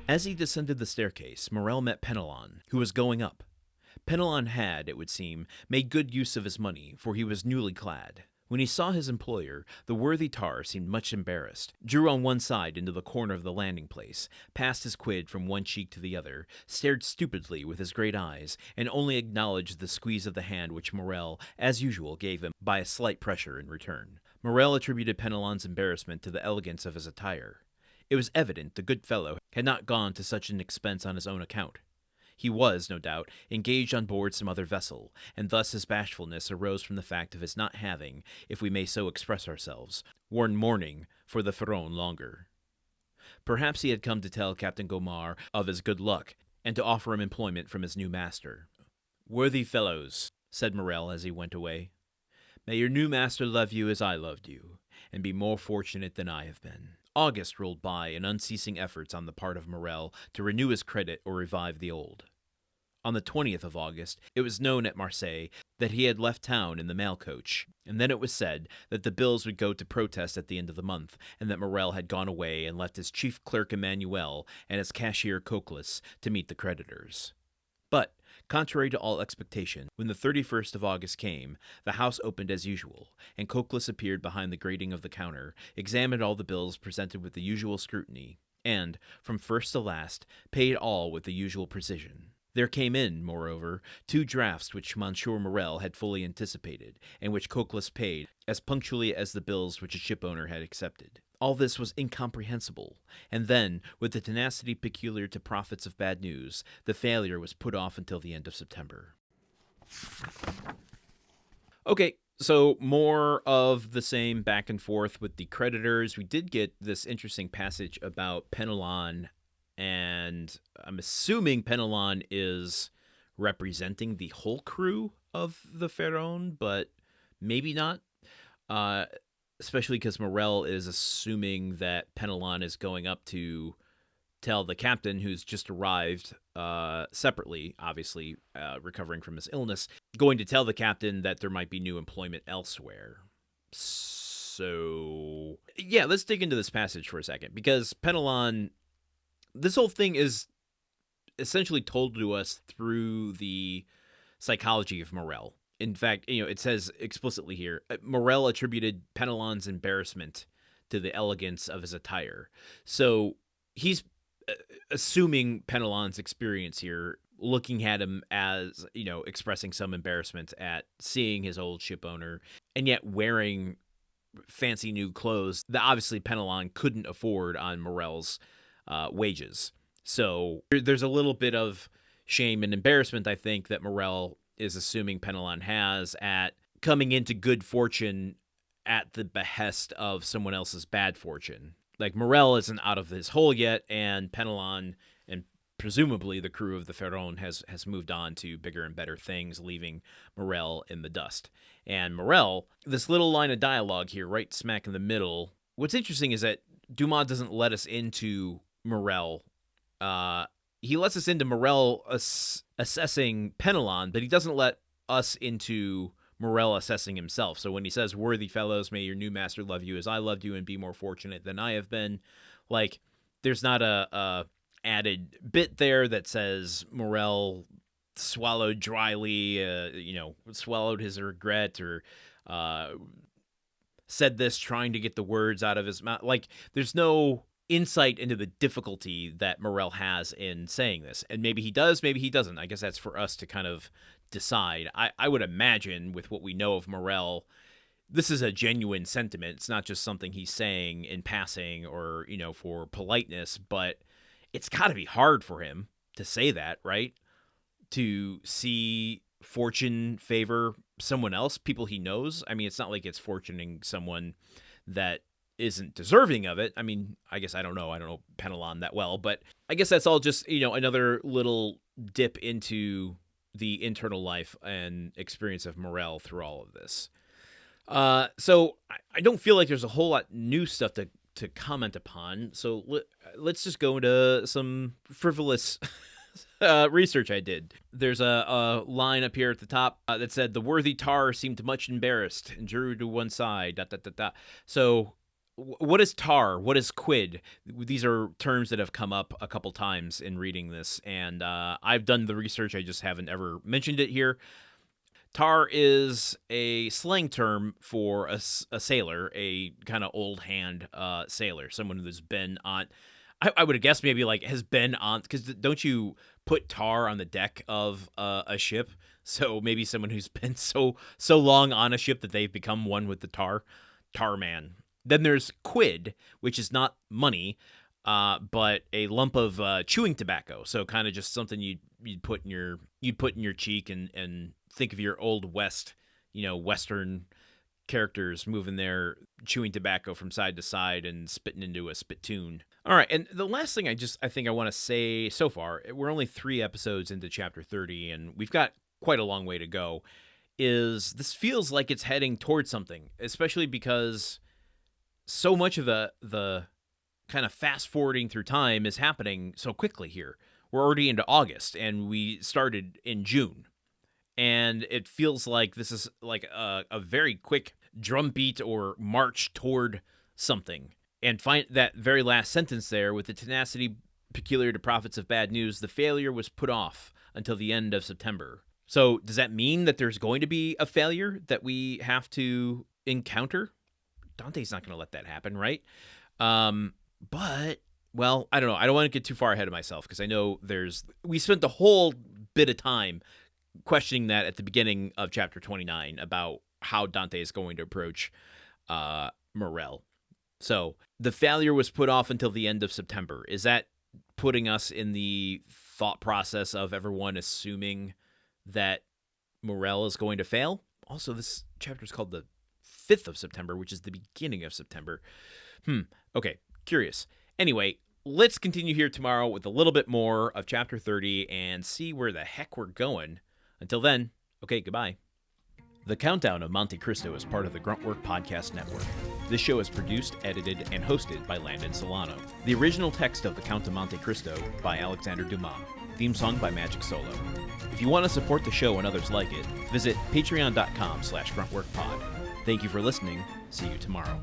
As he descended the staircase, Morrel met Penelon, who was going up. Penelon had, it would seem, made good use of his money, for he was newly clad. When he saw his employer, the worthy tar seemed much embarrassed, drew on one side into the corner of the landing place, passed his quid from one cheek to the other, stared stupidly with his great eyes, and only acknowledged the squeeze of the hand which Morrel, as usual, gave him by a slight pressure in return. Morrel attributed Penelon's embarrassment to the elegance of his attire. It was evident the good fellow had not gone to such an expense on his own account. He was, no doubt, engaged on board some other vessel, and thus his bashfulness arose from the fact of his not having, if we may so express ourselves, worn mourning for the Pharaon longer. Perhaps he had come to tell Captain Gaumard of his good luck, and to offer him employment from his new master. "Worthy fellows," said Morrel as he went away, "may your new master love you as I loved you, and be more fortunate than I have been." August rolled by in unceasing efforts on the part of Morrel to renew his credit or revive the old. On the 20th of August, it was known at Marseilles that he had left town in the mail coach, and then it was said that the bills would go to protest at the end of the month, and that Morrel had gone away and left his chief clerk Emmanuel and his cashier Cocles to meet the creditors. But, contrary to all expectation, when the 31st of August came, the house opened as usual, and Cocles appeared behind the grating of the counter, examined all the bills presented with the usual scrutiny, and, from first to last, paid all with the usual precision. There came in, moreover, 2 drafts which Monsieur Morrel had fully anticipated, and which Cocles paid, as punctually as the bills which a shipowner had accepted. All this was incomprehensible, and then, with the tenacity peculiar to prophets of bad news, the failure was put off until the end of September. Okay, so more of the same back and forth with the creditors. We did get this interesting passage about Penelon, and I'm assuming Penelon is representing the whole crew of the Pharaon, but maybe not. Especially because Morrel is assuming that Penelon is going up to tell the captain, who's just arrived separately, obviously recovering from his illness, going to tell the captain that there might be new employment elsewhere. So, yeah, let's dig into this passage for a second, because Penelon, this whole thing is essentially told to us through the psychology of Morrel. In fact, it says explicitly here, Morrel attributed Penelon's embarrassment to the elegance of his attire. So he's assuming Penelon's experience here, looking at him as, expressing some embarrassment at seeing his old ship owner, and yet wearing fancy new clothes that obviously Penelon couldn't afford on Morrel's wages. So there's a little bit of shame and embarrassment, I think, that Morrel is assuming Penelon has at coming into good fortune at the behest of someone else's bad fortune. Like, Morrel isn't out of his hole yet, and Penelon, and presumably the crew of the Pharaon, has moved on to bigger and better things, leaving Morrel in the dust. And Morrel, this little line of dialogue here, right smack in the middle, what's interesting is that Dumas doesn't let us into Morrel. He lets us into Morrel assessing Penelon, but he doesn't let us into Morrel assessing himself. So when he says, "Worthy fellows, may your new master love you as I loved you and be more fortunate than I have been," like, there's not a added bit there that says Morrel swallowed dryly, swallowed his regret, or said this trying to get the words out of his mouth. Like, there's no insight into the difficulty that Morrel has in saying this. And maybe he does, maybe he doesn't. I guess that's for us to kind of decide. I would imagine, with what we know of Morrel, this is a genuine sentiment. It's not just something he's saying in passing or, for politeness, but it's got to be hard for him to say that, right? To see fortune favor someone else, people he knows. I mean, it's not like it's fortuning someone that isn't deserving of it. I mean, I guess I don't know Penelon that well, but I guess that's all just, another little dip into the internal life and experience of Morrel through all of this. So I don't feel like there's a whole lot new stuff to comment upon. So let's just go into some frivolous research I did. There's a line up here at the top that said, "The worthy tar seemed much embarrassed and drew to one side, ... So what is tar? What is quid? These are terms that have come up a couple times in reading this, and I've done the research. I just haven't ever mentioned it here. Tar is a slang term for a sailor, a kind of old hand sailor, someone who's been on. I would have guessed maybe like has been on, because don't you put tar on the deck of a ship? So maybe someone who's been so long on a ship that they've become one with the tar man. Then there's quid, which is not money, but a lump of chewing tobacco. So kind of just something you'd put in your cheek and think of your old West, Western characters moving their chewing tobacco from side to side and spitting into a spittoon. All right, and the last thing I think I want to say so far, we're only 3 episodes into chapter 30, and we've got quite a long way to go, is this feels like it's heading towards something, especially because so much of the kind of fast forwarding through time is happening so quickly here. We're already into August, and we started in June. And it feels like this is like a very quick drumbeat or march toward something. And find that very last sentence there, with the tenacity peculiar to prophets of bad news, the failure was put off until the end of September. So does that mean that there's going to be a failure that we have to encounter? Dante's not going to let that happen, right? But, well, I don't know. I don't want to get too far ahead of myself, because I know we spent the whole bit of time questioning that at the beginning of chapter 29 about how Dante is going to approach Morrel. So the failure was put off until the end of September. Is that putting us in the thought process of everyone assuming that Morrel is going to fail? Also, this chapter is called the 5th of September, which is the beginning of September. Okay, curious. Anyway, let's continue here tomorrow with a little bit more of chapter 30 and see where the heck we're going. Until then, okay, goodbye. The Countdown of Monte Cristo is part of the Gruntwork Podcast Network. This show is produced, edited, and hosted by Landon Solano. The original text of The Count of Monte Cristo by Alexander Dumas. Theme song by Magic Solo. If you want to support the show and others like it, visit patreon.com/gruntworkpod. Thank you for listening. See you tomorrow.